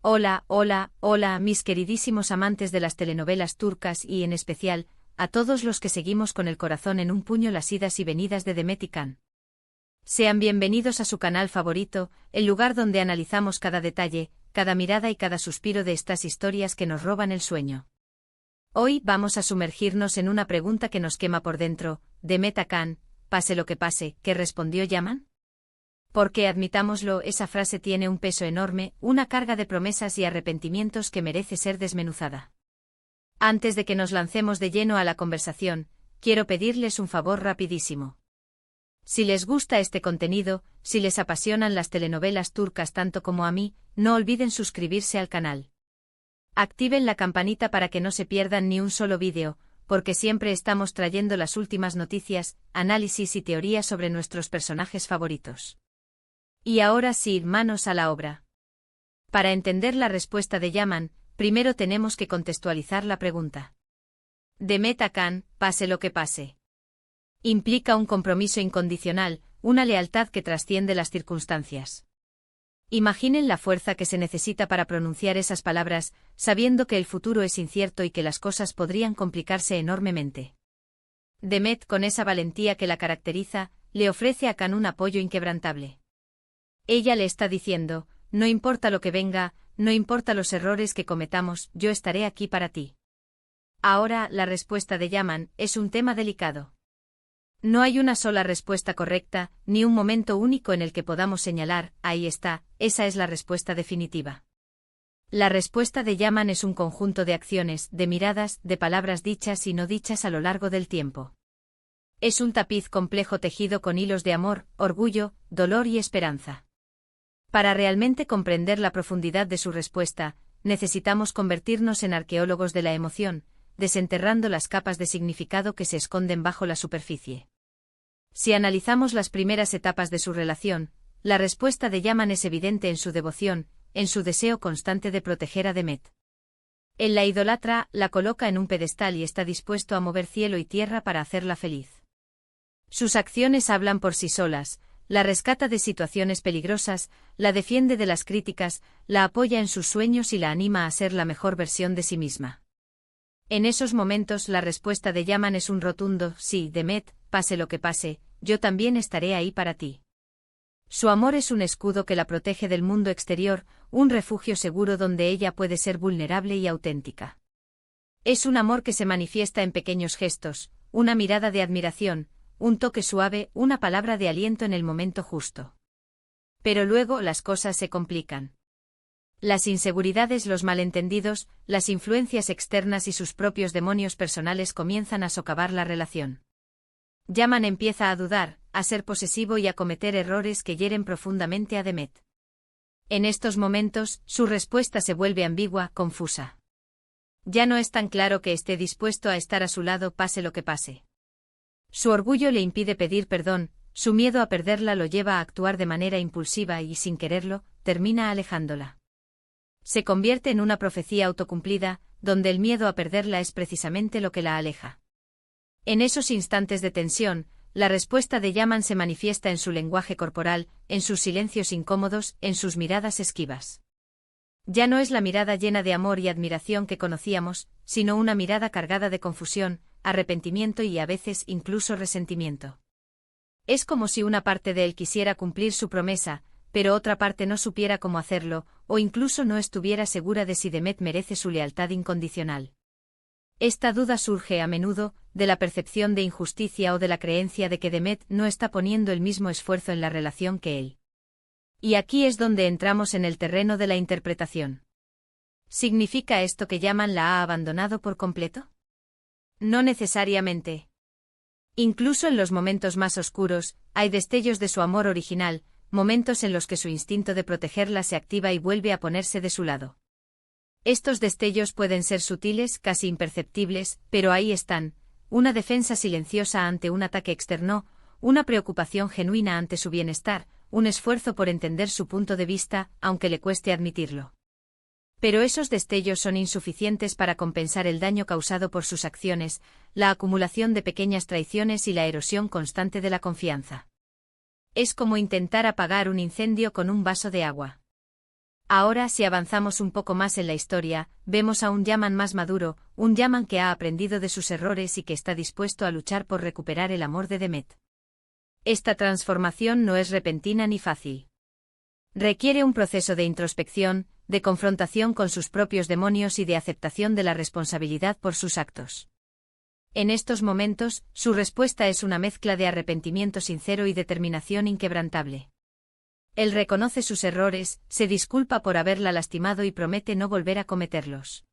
Hola, hola, hola, mis queridísimos amantes de las telenovelas turcas y, en especial, a todos los que seguimos con el corazón en un puño las idas y venidas de Demet y Can. Sean bienvenidos a su canal favorito, el lugar donde analizamos cada detalle, cada mirada y cada suspiro de estas historias que nos roban el sueño. Hoy vamos a sumergirnos en una pregunta que nos quema por dentro: Demet a Can, pase lo que pase, ¿qué respondió Yaman? Porque, admitámoslo, esa frase tiene un peso enorme, una carga de promesas y arrepentimientos que merece ser desmenuzada. Antes de que nos lancemos de lleno a la conversación, quiero pedirles un favor rapidísimo. Si les gusta este contenido, si les apasionan las telenovelas turcas tanto como a mí, no olviden suscribirse al canal. Activen la campanita para que no se pierdan ni un solo vídeo, porque siempre estamos trayendo las últimas noticias, análisis y teorías sobre nuestros personajes favoritos. Y ahora sí, manos a la obra. Para entender la respuesta de Yaman, primero tenemos que contextualizar la pregunta. Demet a Can, pase lo que pase. Implica un compromiso incondicional, una lealtad que trasciende las circunstancias. Imaginen la fuerza que se necesita para pronunciar esas palabras, sabiendo que el futuro es incierto y que las cosas podrían complicarse enormemente. Demet, con esa valentía que la caracteriza, le ofrece a Can un apoyo inquebrantable. Ella le está diciendo: no importa lo que venga, no importa los errores que cometamos, yo estaré aquí para ti. Ahora, la respuesta de Yaman es un tema delicado. No hay una sola respuesta correcta, ni un momento único en el que podamos señalar: ahí está, esa es la respuesta definitiva. La respuesta de Yaman es un conjunto de acciones, de miradas, de palabras dichas y no dichas a lo largo del tiempo. Es un tapiz complejo tejido con hilos de amor, orgullo, dolor y esperanza. Para realmente comprender la profundidad de su respuesta, necesitamos convertirnos en arqueólogos de la emoción, desenterrando las capas de significado que se esconden bajo la superficie. Si analizamos las primeras etapas de su relación, la respuesta de Yaman es evidente en su devoción, en su deseo constante de proteger a Demet. Él la idolatra, la coloca en un pedestal y está dispuesto a mover cielo y tierra para hacerla feliz. Sus acciones hablan por sí solas: la rescata de situaciones peligrosas, la defiende de las críticas, la apoya en sus sueños y la anima a ser la mejor versión de sí misma. En esos momentos la respuesta de Yaman es un rotundo: sí, Demet, pase lo que pase, yo también estaré ahí para ti. Su amor es un escudo que la protege del mundo exterior, un refugio seguro donde ella puede ser vulnerable y auténtica. Es un amor que se manifiesta en pequeños gestos, una mirada de admiración, un toque suave, una palabra de aliento en el momento justo. Pero luego las cosas se complican. Las inseguridades, los malentendidos, las influencias externas y sus propios demonios personales comienzan a socavar la relación. Yaman empieza a dudar, a ser posesivo y a cometer errores que hieren profundamente a Demet. En estos momentos, su respuesta se vuelve ambigua, confusa. Ya no es tan claro que esté dispuesto a estar a su lado pase lo que pase. Su orgullo le impide pedir perdón, su miedo a perderla lo lleva a actuar de manera impulsiva y, sin quererlo, termina alejándola. Se convierte en una profecía autocumplida, donde el miedo a perderla es precisamente lo que la aleja. En esos instantes de tensión, la respuesta de Yaman se manifiesta en su lenguaje corporal, en sus silencios incómodos, en sus miradas esquivas. Ya no es la mirada llena de amor y admiración que conocíamos, sino una mirada cargada de confusión, arrepentimiento y a veces incluso resentimiento. Es como si una parte de él quisiera cumplir su promesa, pero otra parte no supiera cómo hacerlo, o incluso no estuviera segura de si Demet merece su lealtad incondicional. Esta duda surge a menudo de la percepción de injusticia o de la creencia de que Demet no está poniendo el mismo esfuerzo en la relación que él. Y aquí es donde entramos en el terreno de la interpretación. ¿Significa esto que Yaman la ha abandonado por completo? No necesariamente. Incluso en los momentos más oscuros, hay destellos de su amor original, momentos en los que su instinto de protegerla se activa y vuelve a ponerse de su lado. Estos destellos pueden ser sutiles, casi imperceptibles, pero ahí están: una defensa silenciosa ante un ataque externo, una preocupación genuina ante su bienestar, un esfuerzo por entender su punto de vista, aunque le cueste admitirlo. Pero esos destellos son insuficientes para compensar el daño causado por sus acciones, la acumulación de pequeñas traiciones y la erosión constante de la confianza. Es como intentar apagar un incendio con un vaso de agua. Ahora, si avanzamos un poco más en la historia, vemos a un Yaman más maduro, un Yaman que ha aprendido de sus errores y que está dispuesto a luchar por recuperar el amor de Demet. Esta transformación no es repentina ni fácil. Requiere un proceso de introspección, de confrontación con sus propios demonios y de aceptación de la responsabilidad por sus actos. En estos momentos, su respuesta es una mezcla de arrepentimiento sincero y determinación inquebrantable. Él reconoce sus errores, se disculpa por haberla lastimado y promete no volver a cometerlos.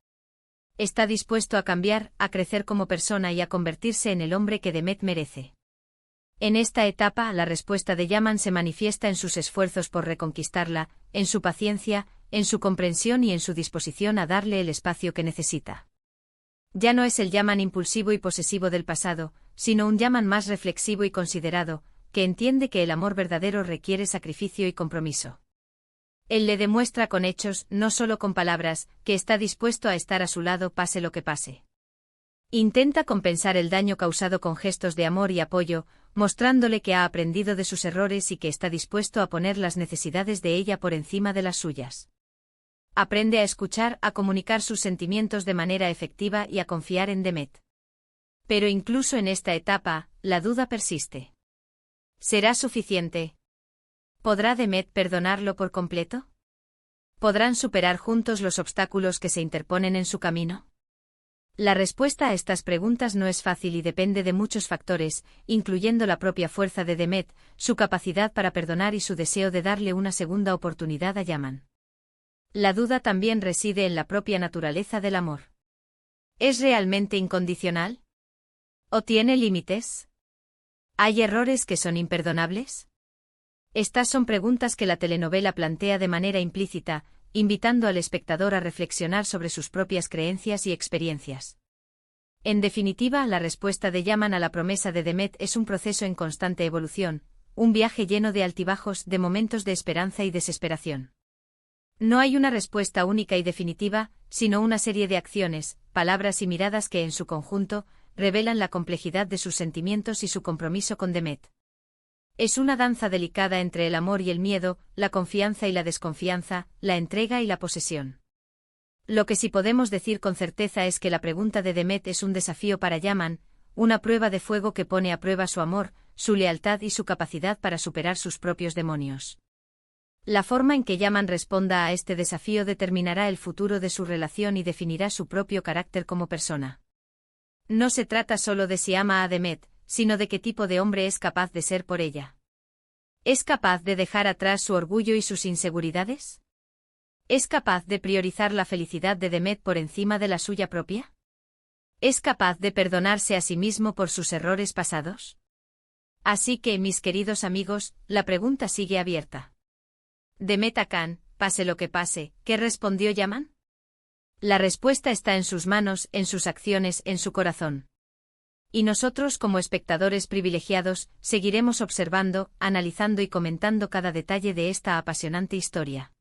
Está dispuesto a cambiar, a crecer como persona y a convertirse en el hombre que Demet merece. En esta etapa, la respuesta de Yaman se manifiesta en sus esfuerzos por reconquistarla, en su paciencia, en su comprensión y en su disposición a darle el espacio que necesita. Ya no es el Yaman impulsivo y posesivo del pasado, sino un Yaman más reflexivo y considerado, que entiende que el amor verdadero requiere sacrificio y compromiso. Él le demuestra con hechos, no solo con palabras, que está dispuesto a estar a su lado pase lo que pase. Intenta compensar el daño causado con gestos de amor y apoyo, mostrándole que ha aprendido de sus errores y que está dispuesto a poner las necesidades de ella por encima de las suyas. Aprende a escuchar, a comunicar sus sentimientos de manera efectiva y a confiar en Demet. Pero incluso en esta etapa, la duda persiste. ¿Será suficiente? ¿Podrá Demet perdonarlo por completo? ¿Podrán superar juntos los obstáculos que se interponen en su camino? La respuesta a estas preguntas no es fácil y depende de muchos factores, incluyendo la propia fuerza de Demet, su capacidad para perdonar y su deseo de darle una segunda oportunidad a Yaman. La duda también reside en la propia naturaleza del amor. ¿Es realmente incondicional? ¿O tiene límites? ¿Hay errores que son imperdonables? Estas son preguntas que la telenovela plantea de manera implícita, invitando al espectador a reflexionar sobre sus propias creencias y experiencias. En definitiva, la respuesta de Yaman a la promesa de Demet es un proceso en constante evolución, un viaje lleno de altibajos, de momentos de esperanza y desesperación. No hay una respuesta única y definitiva, sino una serie de acciones, palabras y miradas que en su conjunto, revelan la complejidad de sus sentimientos y su compromiso con Demet. Es una danza delicada entre el amor y el miedo, la confianza y la desconfianza, la entrega y la posesión. Lo que sí podemos decir con certeza es que la pregunta de Demet es un desafío para Yaman, una prueba de fuego que pone a prueba su amor, su lealtad y su capacidad para superar sus propios demonios. La forma en que Yaman responda a este desafío determinará el futuro de su relación y definirá su propio carácter como persona. No se trata solo de si ama a Demet, sino de qué tipo de hombre es capaz de ser por ella. ¿Es capaz de dejar atrás su orgullo y sus inseguridades? ¿Es capaz de priorizar la felicidad de Demet por encima de la suya propia? ¿Es capaz de perdonarse a sí mismo por sus errores pasados? Así que, mis queridos amigos, la pregunta sigue abierta. Demet Akan, pase lo que pase, ¿qué respondió Yaman? La respuesta está en sus manos, en sus acciones, en su corazón. Y nosotros, como espectadores privilegiados, seguiremos observando, analizando y comentando cada detalle de esta apasionante historia.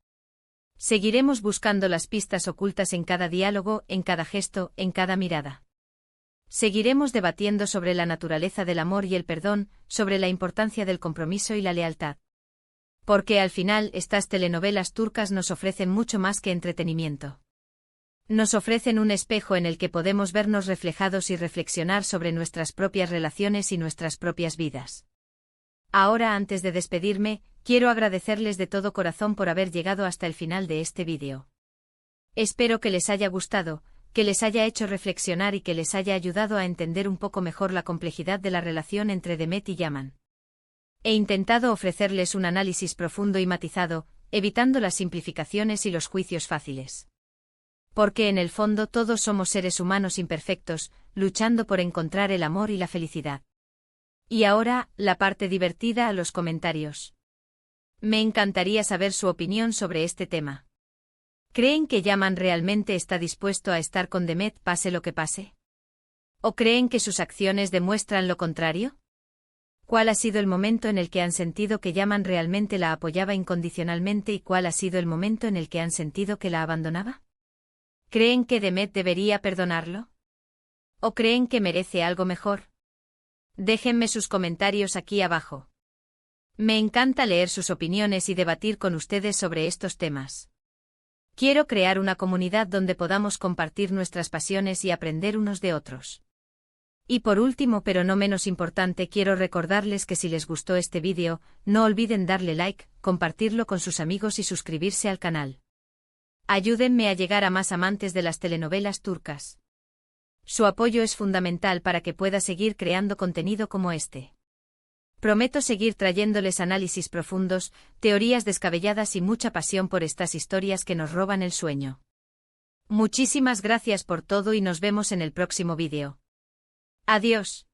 Seguiremos buscando las pistas ocultas en cada diálogo, en cada gesto, en cada mirada. Seguiremos debatiendo sobre la naturaleza del amor y el perdón, sobre la importancia del compromiso y la lealtad. Porque al final, estas telenovelas turcas nos ofrecen mucho más que entretenimiento. Nos ofrecen un espejo en el que podemos vernos reflejados y reflexionar sobre nuestras propias relaciones y nuestras propias vidas. Ahora, antes de despedirme, quiero agradecerles de todo corazón por haber llegado hasta el final de este vídeo. Espero que les haya gustado, que les haya hecho reflexionar y que les haya ayudado a entender un poco mejor la complejidad de la relación entre Demet y Yaman. He intentado ofrecerles un análisis profundo y matizado, evitando las simplificaciones y los juicios fáciles. Porque en el fondo todos somos seres humanos imperfectos, luchando por encontrar el amor y la felicidad. Y ahora, la parte divertida, a los comentarios. Me encantaría saber su opinión sobre este tema. ¿Creen que Yaman realmente está dispuesto a estar con Demet pase lo que pase? ¿O creen que sus acciones demuestran lo contrario? ¿Cuál ha sido el momento en el que han sentido que Yaman realmente la apoyaba incondicionalmente y cuál ha sido el momento en el que han sentido que la abandonaba? ¿Creen que Demet debería perdonarlo? ¿O creen que merece algo mejor? Déjenme sus comentarios aquí abajo. Me encanta leer sus opiniones y debatir con ustedes sobre estos temas. Quiero crear una comunidad donde podamos compartir nuestras pasiones y aprender unos de otros. Y por último, pero no menos importante, quiero recordarles que si les gustó este vídeo, no olviden darle like, compartirlo con sus amigos y suscribirse al canal. Ayúdenme a llegar a más amantes de las telenovelas turcas. Su apoyo es fundamental para que pueda seguir creando contenido como este. Prometo seguir trayéndoles análisis profundos, teorías descabelladas y mucha pasión por estas historias que nos roban el sueño. Muchísimas gracias por todo y nos vemos en el próximo vídeo. Adiós.